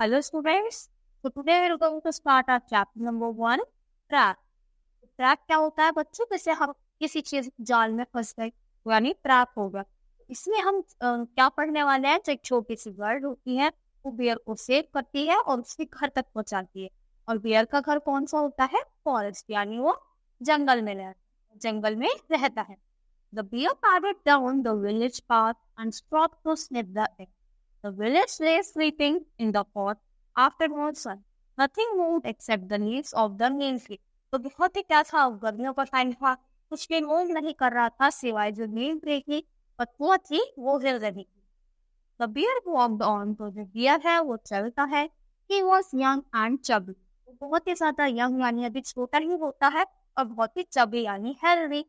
Hello students. So today we are going to start our chapter number 1, trap. Trap क्या होता है बच्चों? जैसे हम किसी चीज जाल में फंस गए यानी ट्रैप होगा। इसमें हम क्या पढ़ने वाले हैं? जो एक छोटी सी बर्ड होती है वो बियर को सेव करती है और उसके घर तक पहुंचाती है। और बियर का घर कौन सा होता है? फॉरेस्ट, यानी वो जंगल में रहता है। The bear padded down the village path and stopped to sniff the air. The village lay sleeping in the pot after monsoon. Nothing moved except the leaves of the neem tree. तो बहुत ही क्या था, गर्मियों का time था, कुछ भी move नहीं कर रहा था सिवाय जो नीम ट्री की पत्तियां थी वो हिल रही थी। The bear walked on, तो जो बियर है वो चलता है। He was young and chubby. वो बहुत ही ज्यादा यंग यानी अभी छोटा ही होता है और बहुत ही चबी यानी healthy.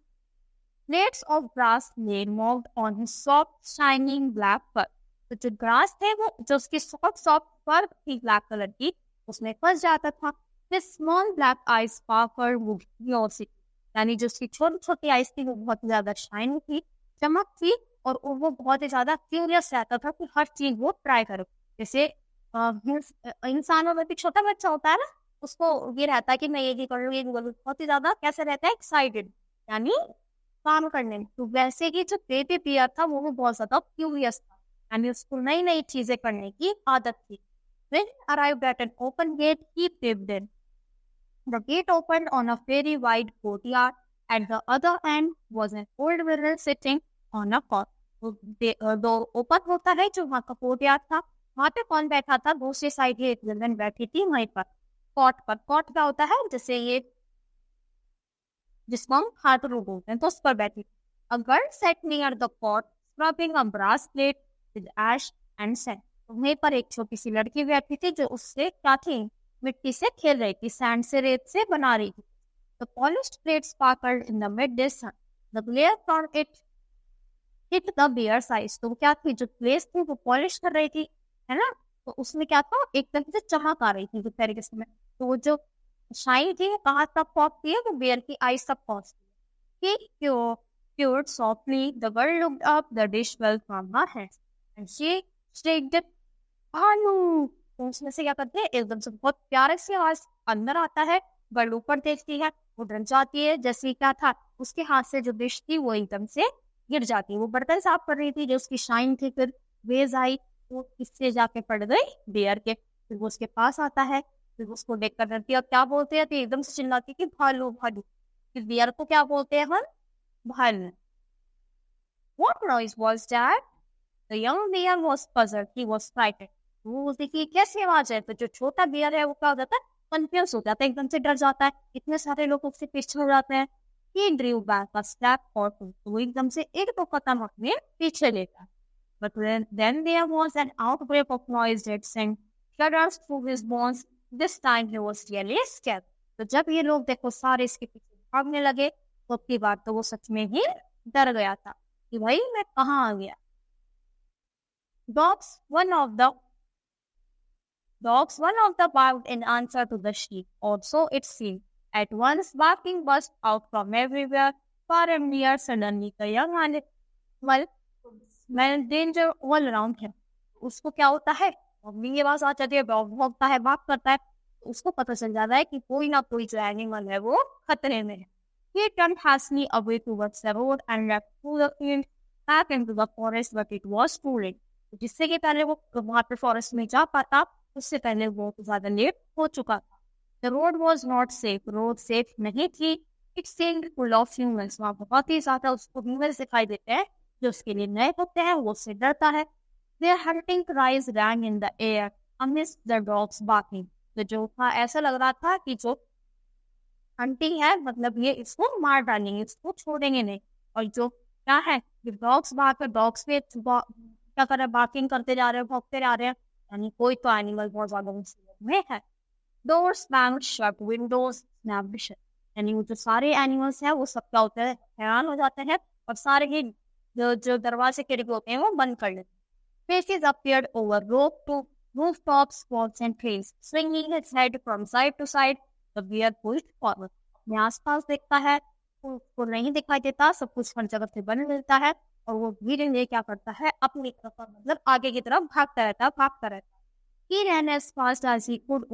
Blades of grass lay mocked on his soft, shining black fur. तो जो ग्रास थे वो जो उसकी सॉफ्ट फर थी ब्लैक कलर की उसमें फंस जाता था। His small black eyes sparkled with curiosity. यानी जो उसकी छोटी छोटी आइज थी वो बहुत ज्यादा शाइनी थी, चमक थी, और वो बहुत ही ज्यादा क्यूरियस रहता था कि हर चीज वो ट्राई करो। जैसे इंसानों में भी छोटा बच्चा होता है ना, उसको ये रहता है कि मैं ये करूँ ये करूँ, बहुत ही ज्यादा कैसे रहता है, एक्साइटेड यानी काम करने में। तो वैसे ही जो बेबी बियर था वो बहुत ज्यादा क्यूरियस था यानी उसको नई नई चीजें करने की आदत थी। When arrived at an open gate, he peeped in. The gate opened on a very wide courtyard. At the other end was an old woman sitting on a cot. दो ओपन होता है जो वहाँ का कोर्टयार्ड था, वहाँ पे कौन बैठा था? दूसरी साइड ये एक वुमन बैठी थी वहीं पर कॉट पर। कॉट क्या होता है? जैसे ये जिसको हम हाथ रू बोलते हैं, तो उस पर बैठी। A girl sat near the pot, scrubbing a brass plate with ash and sand. वहीं पर एक छोटी सी लड़की बैठी थी जो उससे क्या थी? मिट्टी से खेल रही थी, सैंड से, रेत से बना रही थी। The polished plate sparkled in the midday sun. The glare from it hit the bear's eyes. तो क्या थी? जो प्लेस थी वो पॉलिश कर रही थी, है ना? तो उसमें क्या था? एकदम से चमक आ रही थी जिस तरीके से। तो वो जो शाइन थी कहाँ तक पहुंचती है? वो बेयर की आईज तक पहुंचती है। He peered softly. The girl looked up. The dish fell from her hands and she shrieked it, "Anu!" तो उसमें से क्या करते हैं? एकदम से बहुत प्यारे से आवाज अंदर आता है। गर्ल ऊपर देखती है, वो डर जाती है। जैसे क्या था, उसके हाथ से जो डिश थी वो एकदम से गिर जाती है। वो बर्तन साफ कर रही थी, जो उसकी शाइन थी, फिर वेज आई, वो इससे जाके पड़ गई बेयर के। फिर वो उसके पास आता है, फिर उसको देख कर डरती है और क्या बोलते हैं? तो एकदम से चिल्लाती है कि भालू भालू। फिर बियर को क्या बोलते हैं हम? भालू। What noise was that? The young bear was puzzled. He was frightened. वो बोलती कि कैसी आवाज है? तो जो छोटा बियर है वो क्या हो जाता है? कंफ्यूज हो जाता है, एकदम से डर जाता है। इतने सारे लोग उससे पीछे हो जाते हैं। He drew back a step or two. तो वो एकदम से एक दो कदम अपने पीछे लेता है। But then there was an outbreak of noise that sent shudders through his bones. This time he was really scared. तो जब ये लोग देखो सारे इसके पीछे भागने लगे तो अब की बात तो वो सच में ही डर गया था कि भाई मैं कहाँ आ गया। Dogs, one of the barked in answer to the sheep. Also it seemed. At once barking burst out from everywhere, far and near. Suddenly the young animal smelled danger all around him. उसको क्या होता है? Mummy के पास आ जाती है, भौंकता है, बात करता है, तो उसको पता चल जाता है कि कोई ना कोई जो एनिमल है वो खतरे में है। He turned hastily away towards the road and left through the field back into the forest, but it was too late. जिससे कि पहले वो वहां पे फॉरेस्ट में जा पाता, उससे पहले वो ज्यादा लेट हो चुका था। The road was not safe. Road safe नहीं थी। It seemed full of humans. वहाँ बहुत ही ज्यादा उसको ह्यूमंस दिखाई देते हैं जो उसके लिए नए होते हैं, वो उससे डरता है। Their hunting cries rang in the air amidst the dogs barking. तो जो था ऐसा लग रहा था कि जो हंटिंग है मतलब ये इसको मार डालेंगे, इसको छोड़ेंगे नहीं। और जो क्या है, डॉग्स भाग डॉग्स पे क्या कर रहे हैं? बार्किंग करते जा रहे हैं, भौंकते जा रहे हैं, यानी कोई तो एनिमल बहुत ज्यादा मुसीबत में है। Doors banged shut, windows snapped shut. यानी वो जो सारे एनिमल्स हैं वो सब क्या होते हैं? हैरान हो जाते हैं और सारे ही जो दरवाजे खिड़की होते हैं वो बंद कर लेते हैं। Faces appeared over rooftops, walls and trees, swinging his head from side to side. The bear pushed forward. अपने आसपास देखता है, उसको नहीं दिखाई देता, सब कुछ हर जगह से बंद मिलता है और वो धीरे धीरे क्या करता है? अपनी तरफ मतलब आगे की तरफ भागता रहता है। He ran as fast as he could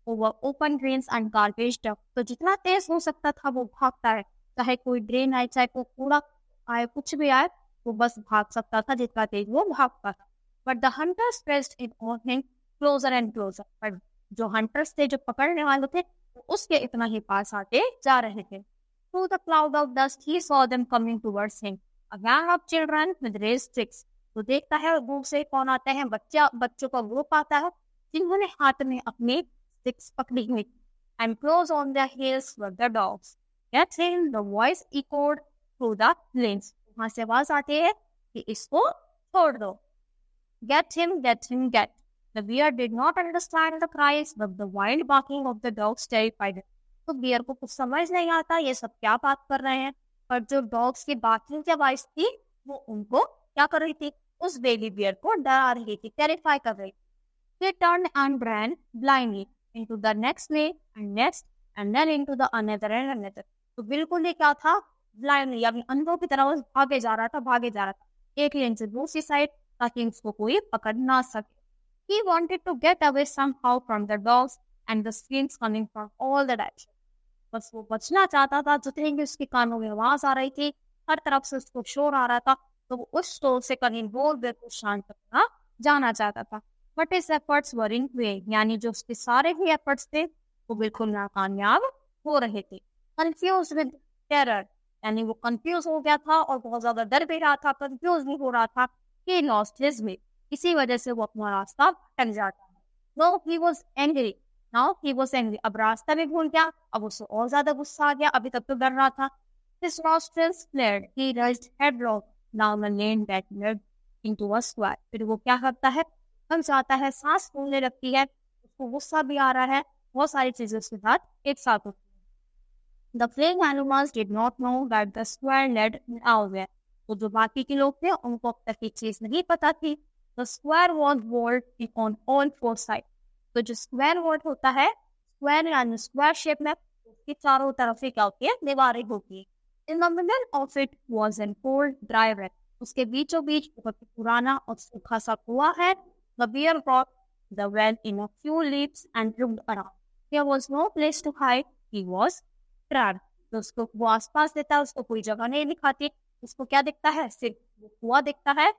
over open drains and garbage dump. तो जितना तेज हो सकता था वो भागता है, चाहे कोई ड्रेन आए, चाहे कोई कूड़ा आए, कुछ भी आए, वो बस भाग सकता था जितना तेज वो भागता था. But the hunters pressed in on him closer and closer. पर जो hunters थे, जो पकड़ने वाले थे, वो उसके इतना ही पास आते जा रहे थे. Through the cloud of dust, he saw them coming towards him. A gang of children with raised sticks. तो देखता है दूर से कौन आता है, बच्चों का ग्रुप आता है जिन्होंने हाथ में अपने sticks पकड़ी हुई. And close on their heels were the dogs. Get him, the voice echoed through the lanes. वहां से आवाज आती है कि इसको छोड़ दो. Get him, get him, get. The bear did not understand the cries, but the wild barking of the dogs terrified him. तो बियर को कुछ समझ नहीं आता ये सब क्या बात कर रहे हैं, पर जो डॉग्स की बार्किंग की आवाज थी वो उनको क्या कर रही थी, उस बेबी बियर को डरा रही थी, टेरिफाई कर रही थी. They turned and ran blindly into the next lane and then into the another and another. तो बिल्कुल ये क्या था, ब्लाइंडली यानी अंधों की तरह भागे जा रहा था, एक लेन से दूसरी साइड, ताकि उसको कोई पकड़ ना सके. He wanted to get away somehow from the dogs and the screams coming from all the directions. बस वो बचना चाहता था, जितने भी उसके कानों में आवाज आ रही थी, हर तरफ से उसको शोर आ रहा था, तो वो उस शोर से कहीं दूर बिल्कुल शांत करना जाना चाहता था. But his efforts were in vain, यानी जो उसके सारे ही efforts थे वो बिल्कुल नाकामयाब हो रहे थे. Confused with terror, यानी वो कंफ्यूज हो गया था और बहुत ज्यादा डर भी रहा था, कंफ्यूज भी हो रहा था. He lost his way. इसी वजह से वो अपना रास्ता भटक जाता है. No, he was angry. Now he was angry. अब रास्ता भी भूल गया, अब उसे और ज्यादा गुस्सा आ गया, अभी तक तो डर रहा था. His nostrils flared. He rushed headlong down the lane that led into a square. फिर वो क्या करता है, थम जाता है, सांस फूलने लगती है, उसको गुस्सा भी आ रहा है, बहुत सारी चीजें उसके साथ एक साथ होती है. The fleeing animals did not know that the square led nowhere. तो जो बाकी के लोग थे उनको अब तक ये चीज नहीं पता थी. The square was walled on all four sides. तो जो स्क्वायर वॉल होता है, स्क्वायर यानी स्क्वायर शेप में, उसकी चारों तरफ से क्या होती है, दीवारें होती है. In the middle of it was an old dry well. उसके बीचों बीच बहुत पुराना और सूखा सा कुआं है. The bear brought the well in a few leaps and looked around. There was no place to hide. He was trapped. तो उसको वो आसपास देता है, उसको कोई जगह नहीं दिखाती, उसको क्या दिखता है, सिर्फ वो कुआं दिखता है.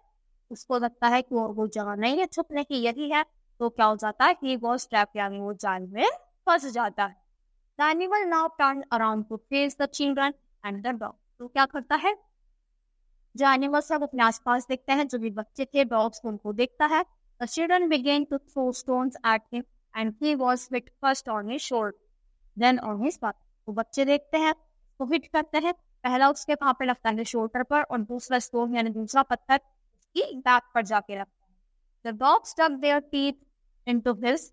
उसको लगता है कि वो जगह नहीं है छुपने की, यही है. तो क्या हो जाता है, he was trapped, यानी वो जाल में फंस जाता है. The animal now turned around to face the children and the dog. तो क्या करता है, जो एनिमल सब अपने आसपास देखते हैं, जो भी बच्चे थे, डॉग्स उनको देखता है. The children began to throw stones at him and he was hit first on his shoulder, then on his back. वो बच्चे देखते हैं, वो हिट करते हैं, पहला उसके वहां पे लगता है शोल्डर पर, और दूसरा स्टोन यानी दूसरा पत्थर उसकी बैक पर जाके लगता है. The dogs stuck their teeth into his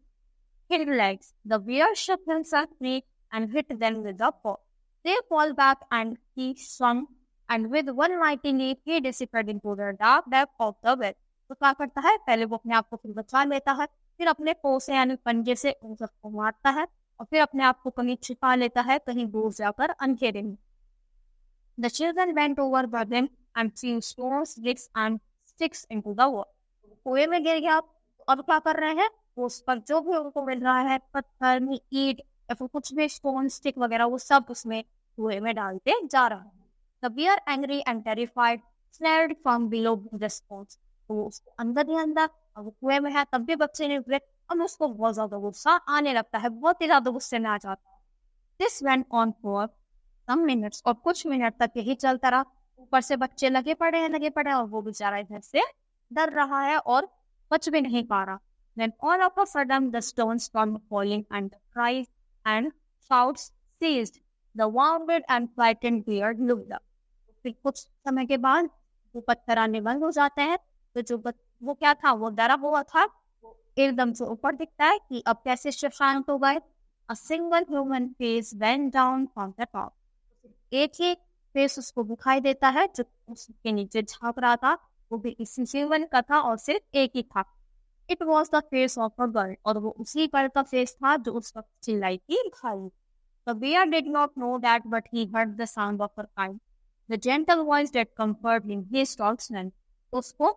hind legs. The bear shook himself free and hit them with a paw. They fall back and he swung, and with one mighty leap he disappeared into the dark depth of the well. तो क्या करता है, पहले वो अपने आप को फिर बचा लेता है, फिर अपने पो से यानी पंजे से उन सबको मारता है, और फिर अपने आप को कहीं छिपा लेता है, कहीं दूर जाकर अंधेरे में. The children bent over by them and threw stones, bricks and sticks into the wall. कुएं में गिर गया, अब क्या कर रहे हैं, वो उस पर जो भी उनको मिल रहा है, पत्थर, ईंट या फिर कुछ भी स्टोन, स्टिक वगैरह, वो सब उसमें कुएं में डालते जा रहा है. The bear, angry and terrified, snared from below the stones. तो उसको अंदर ही अंदर, अब वो कुएं में है, तब भी बच्चे नहीं उतरे, अब उसको बहुत ज्यादा गुस्सा आने लगता है, बहुत ही ज्यादा गुस्से में आ जाता है. This went on for some minutes, और कुछ मिनट तक यही चलता रहा. ऊपर से बच्चे लगे पड़े हैं, और वो बेचारा इधर से डर रहा है और बच भी नहीं पा रहा. Then all of a sudden the stones stopped falling and the cries and shouts ceased. The wounded and frightened bear looked up. फिर कुछ समय के बाद वो पत्थर आने बंद हो जाते हैं. तो जो वो क्या था, वो डरा हुआ था, वो एकदम से ऊपर दिखता है कि अब कैसे शांत हो गए. A single human face went down from the top. एक ही फेस उसको दिखाई देता है जो उसके नीचे झाँक रहा था, वो भी इसी ह्यूमन का था और सिर्फ एक ही था. It was the face of a girl, और वो उसी गर्ल का फेस था जो उस वक्त चिल्लाई थी खाई. The bear did not know that, but he heard the sound of her kind. The gentle voice that comforted him, he stopped then. उसको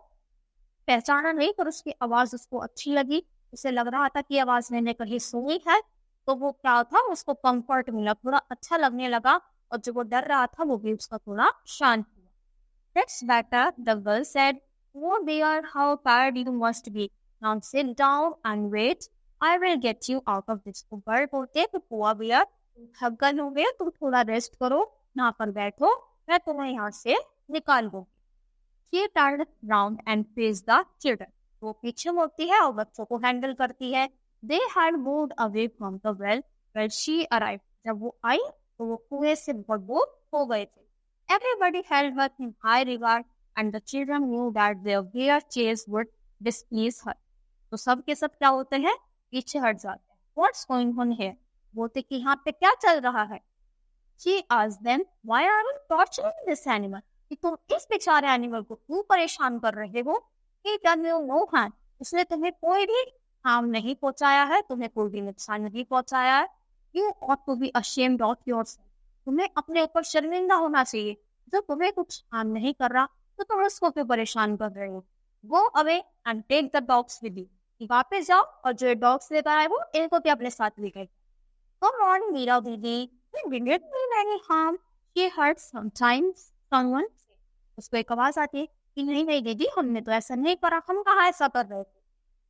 पहचाना नहीं, पर उसकी आवाज उसको अच्छी लगी, उसे लग रहा था कि आवाज मैंने कहीं सुनी है, तो वो क्या था, उसको कंफर्ट मिला, थोड़ा अच्छा लगने लगा, और जो वो डर रहा था वो भी उसका थोड़ा शांत हुआ. That's better, the girl said. Oh dear, how tired you must be. Now sit down and wait. I will get you out of this. तो bird बोलते तो poor bear, तुम थक गए होगे, तुम थोड़ा रेस्ट करो, यहाँ पर बैठो, मैं तुम्हें यहाँ से निकाल दूंगी. She turned round and faced the children. वो पीछे मुड़ती है और बच्चों को हैंडल करती है. They had moved away from the well when she arrived. जब वो आई तो वो कुएं से बहुत दूर हो गए थे. Everybody held her in high regard, and the children knew that their bear chase would displease her. तो सब के सब क्या होते हैं, पीछे हट जाते हैं. What's going on here? बोलते कि यहाँ पे क्या चल रहा है. She asked them, why are you torturing this animal? कि तुम इस बेचारे एनिमल को क्यों परेशान कर रहे हो. He done you no harm. उसने तुम्हें कोई भी हार्म नहीं पहुंचाया है, तुम्हें कोई भी नुकसान नहीं पहुंचाया है. You ought to be ashamed of yourself. तुम्हें अपने ऊपर शर्मिंदा होना चाहिए. जब तुम्हें कुछ हार्म नहीं कर रहा तो तुम उसको क्यों परेशान कर रहे हो. Go away and take the dogs with you. वापस जाओ और जो डॉग्स लेकर आए हो इनको भी अपने साथ लेकर. Come on, Meera दीदी, we didn't mean any harm. She heard sometimes someone say. उसको एक आवाज आती है कि नहीं नहीं दीदी, हमने तो ऐसा नहीं करा, हम कहाँ ऐसा कर रहे थे.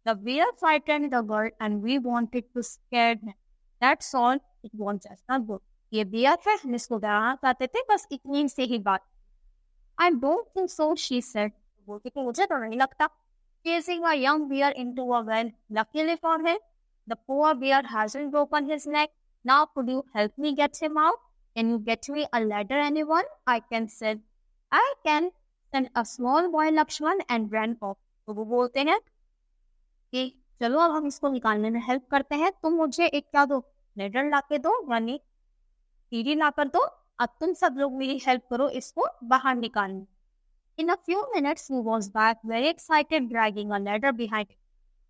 The bear frightened the bird and we wanted to scare him. That's all. It won't just not good. ये बियर है, हम इसको डराना चाहते थे, बस इतनी से ही बात. I don't think so, she said. बोलती कि मुझे तो नहीं लगता. Chasing a young bear into a well. Luckily for him, the poor bear hasn't broken his neck. Now could you help me get him out? Can you get me a ladder, anyone? I can send a small boy Lakshman and ran off. तो वो बोलते हैं कि चलो अब हम इसको निकालने में हेल्प करते हैं, तुम मुझे एक क्या दो, लेडर ला के दो, यानी सीढ़ी ला कर दो, अब तुम सब लोग मेरी हेल्प करो इसको बाहर निकालने. In a few minutes he was back very excited dragging a ladder behind him.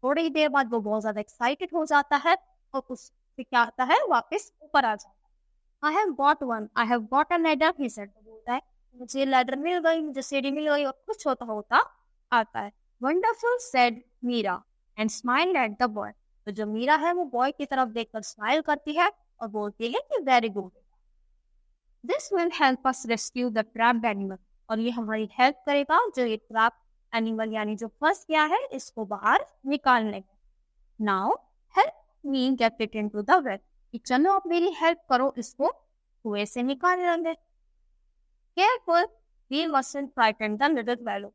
थोड़ी देर बाद वो बहुत ज्यादा एक्साइटेड हो जाता है और उससे क्या आता है, वापस ऊपर आ जाता है. I have got a ladder, he said. तो बोलता है मुझे लैडर मिल गई, मुझे सीढ़ी मिल गई, और कुछ होता होता आता है. Wonderful, said Meera and smiled at the boy. तो जो मीरा है वो बॉय की तरफ देखकर स्माइल करती है और बोलती है कि very good. This will help us rescue the trapped animal. और ये हमारी हेल्प करेगा जो ये ट्रैप एनिमल यानी जो फंस गया है इसको बाहर निकालने में. Now help me get it into the well. कि चलो अब मेरी हेल्प करो इसको कुएं से निकाल लेंगे. Careful, we mustn't frighten the little fellow.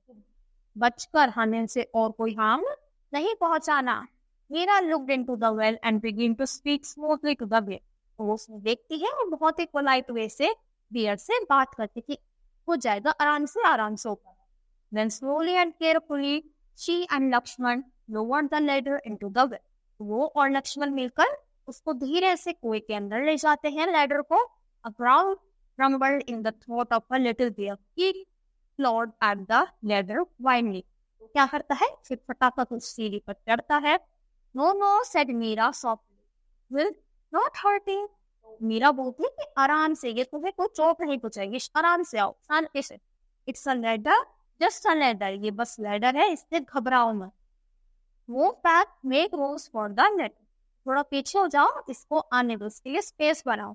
बचकर हमें से और कोई हार्म नहीं पहुंचाना. Meera looked into the well and began to speak smoothly to the bear. वो उसमें देखती है और बहुत ही पोलाइट वे से बियर से बात करती थी, हो जाएगा आराम से ऊपर. Then slowly and carefully she and Lakshman lowered the ladder into the well. वो और लक्ष्मण मिलकर उसको धीरे से कुएं के अंदर ले जाते हैं लैडर को. A crowd rumbled in the throat of a little bear. He clawed at the ladder wildly. तो क्या करता है, फिर फटाफट उस सीढ़ी पर चढ़ता है. No, said Meera softly. Will not hurting. Meera बोलती है कि आराम से, ये तुम्हें कोई चोट नहीं पहुंचाएगी, आराम से आओ, शांति से. It's a ladder, just a ladder. ये बस लैडर है, इससे घबराओ मत. Move back, make room for the ladder. थोड़ा पीछे हो जाओ, इसको आने दो, इसके लिए स्पेस बनाओ.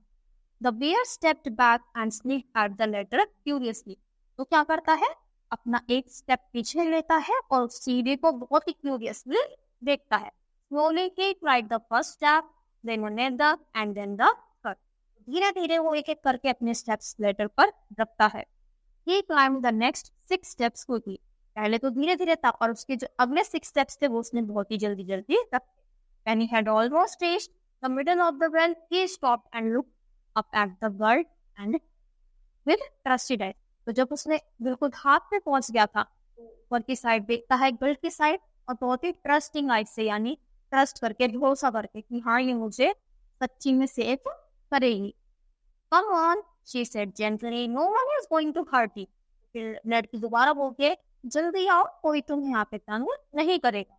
The bear stepped back and sniffed at the ladder curiously. तो क्या करता है, अपना एक स्टेप पीछे लेता है और सीढ़ी को बहुत ही क्यूरियसली देखता है. Slowly he tried the first step, then another, and then the third. धीरे धीरे वो एक एक करके अपने स्टेप्स लेटर पर रखता है. He climbed the next 6 steps quickly. पहले तो धीरे धीरे था और उसके जो अगले 6 स्टेप्स थे वो उसने बहुत ही जल्दी रखे. When he had almost reached the middle of the well, he stopped and looked up at the bird and with trusted eyes. तो जब उसने बिल्कुल हाथ पे पहुंच गया था, ऊपर की साइड देखता है बर्ड की साइड, और बहुत ही ट्रस्टिंग आइज से, यानी ट्रस्ट करके, भरोसा करके कि हाँ ये मुझे सच्ची में सेफ करेगी. Come on, she said gently. No one is going to hurt you. फिर लड़की दोबारा बोलती है, जल्दी आओ, कोई तुम्हें यहाँ पे तंग नहीं करेगा.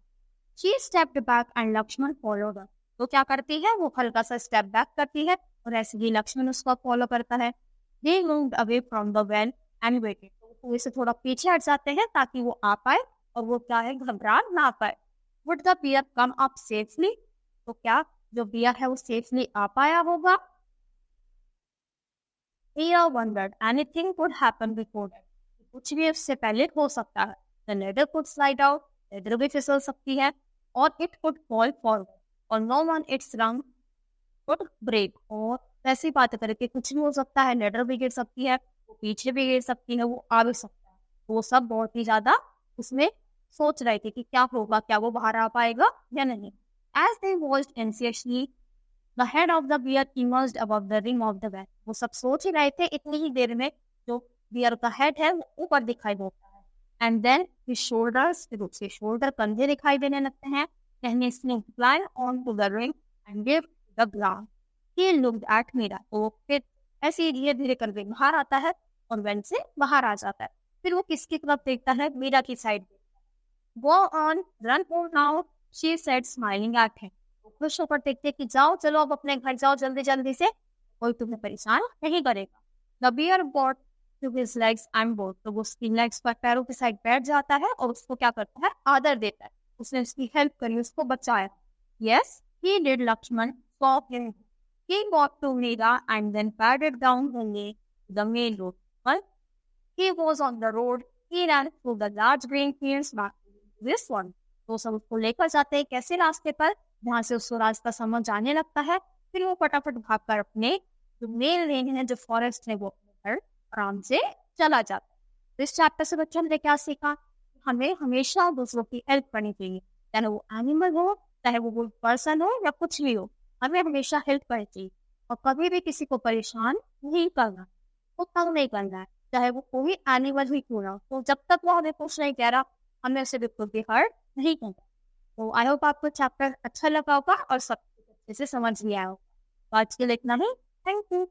She stepped back and Lakshman followed her. तो क्या करती है, वो हल्का सा स्टेप बैक करती है और ऐसे ही लक्ष्मण उसको फॉलो करता है. They moved away from the well and waited. तो इसे थोड़ा पीछे हट जाते हैं ताकि वो आ पाए और वो क्या है, घबरा ना पाए. Would the bear come up safely, तो क्या जो बियर है वो सेफली आ पाया होगा? Deer wondered anything could happen before that. कुछ भी उससे पहले हो सकता है. The ladder could slide out, ladder भी फिसल सकती है, और it could fall forward, और no one its rung could break. और ऐसी बात करके कुछ भी हो सकता है, ladder भी गिर सकती है, वो पीछे भी गिर सकती है, वो आ भी सकता है. वो सब बहुत ही ज्यादा उसमें सोच रहे थे कि क्या होगा, क्या वो बाहर आ पाएगा या नहीं. As they watched anxiously, the head of the bear emerged above the rim of the well. वो सब सोच ही रहे थे, इतनी ही देर में जो बियर का हेड है वो ऊपर दिखाई देता है. एंड देन his shoulders, फिर उसके शोल्डर कंधे दिखाई देने लगते हैं. Then he slipped climb onto the ring and gave the ground. He looked at Mira. तो फिर ऐसे ही धीरे धीरे करके बाहर आता है और वेल से बाहर आ जाता है. फिर वो किसकी तरफ देखता है? मीरा की side. Go on, run home now, she said smiling at him. खुश होकर देखते कि जाओ, चलो अब अपने घर जाओ जल्दी जल्दी से, कोई तुम्हें परेशान नहीं करेगा. The bear brought to his legs and both. तो वो उसकी लेग्स पर, पैरों की साइड बैठ जाता है और उसको क्या करता है? आदर देता है. उसने उसकी हेल्प करी, उसको बचाया. Yes, he did. Lakshman saw him. He got to Meera and then padded down the main road. Well, he was on the road. He ran through the large green fields back to this one. तो सब उसको लेकर जाते हैं कैसे रास्ते पर, जहाँ से उसको रास्ता समझ आने लगता है. फिर वो फटाफट भागकर अपने जो मेन रेंज है, जो फॉरेस्ट है, वो अपने घर आराम से चला जाता है. तो इस चैप्टर से बच्चों ने क्या सीखा? हमें हमेशा दूसरों की हेल्प करनी चाहिए, चाहे वो एनिमल हो, चाहे वो कोई पर्सन हो या कुछ भी हो. हमें हमेशा हेल्प करनी चाहिए और कभी भी किसी को परेशान नहीं करना, वो तंग नहीं करना है, चाहे वो कोई एनिमल ही क्यों ना हो. तो जब तक वो हमें कुछ नहीं कह रहा, हमें उसे बिल्कुल भी हर्ट नहीं करना. तो आई होप आपको चैप्टर अच्छा लगा होगा और सब अच्छे से समझ लिया होगा. तो आज के लिए इतना ही. Thank you.